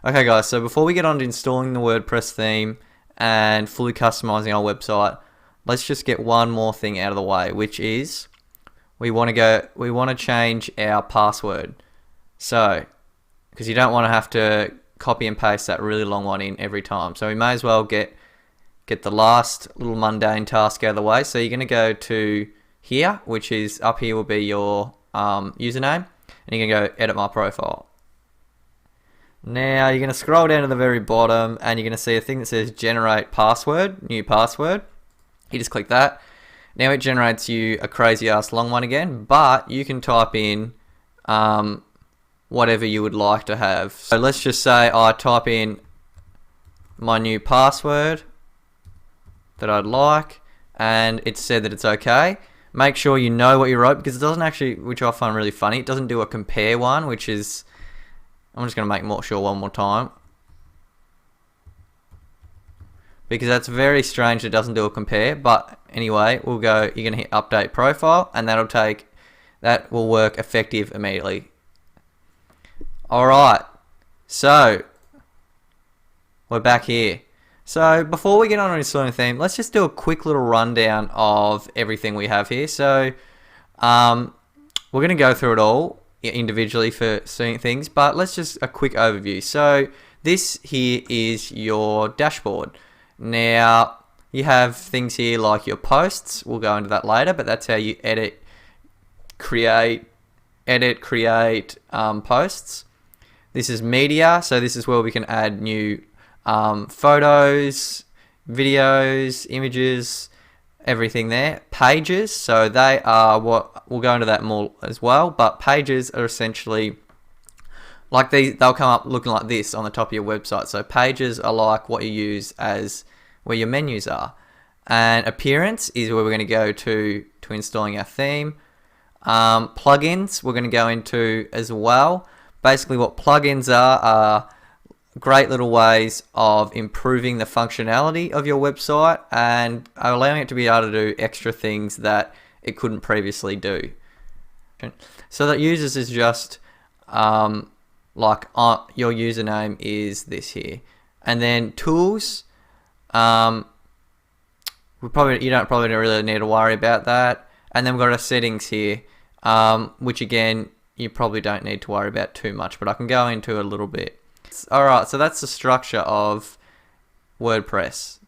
Okay guys, so before we get on to installing the WordPress theme and fully customizing our website, let's just get one more thing out of the way, which is we want to change our password. So, because you don't want to have to copy and paste that really long one in every time. So we may as well get the last little mundane task out of the way. So you're going to go to here, which is up here will be your username, and you're going to go edit my profile. Now you're going to scroll down to the very bottom and you're going to see a thing that says generate password, new password. You just click that. Now it generates you a crazy ass long one again, but you can type in whatever you would like to have. So let's just say I type in my new password that I'd like, and it said that it's okay. Make sure you know what you wrote, because it doesn't actually, which I find really funny, it doesn't do a compare one, which is, I'm just going to make sure one more time, because that's very strange. It doesn't do a compare. But anyway, we'll go, you're going to hit update profile, and that will work effective immediately. Alright, so we're back here. So before we get on to installing the theme, let's just do a quick little rundown of everything we have here. So we're going to go through it all individually for seeing things, but let's just a quick overview. So this here is your dashboard. Now you have things here like your posts. We'll go into that later, but that's how you edit, create posts. This is media, so this is where we can add new photos, videos, images, everything there. Pages, so they are what, we'll go into that more as well, but pages are essentially like they'll come up looking like this on the top of your website. So pages are like what you use as where your menus are. And appearance is where we're going to go to installing our theme. Plugins we're going to go into as well. Basically what plugins are great little ways of improving the functionality of your website and allowing it to be able to do extra things that it couldn't previously do. So that users is just like your username is this here, and then tools. You don't really need to worry about that. And then we've got our settings here, which again you probably don't need to worry about too much, but I can go into a little bit. Alright, so that's the structure of WordPress.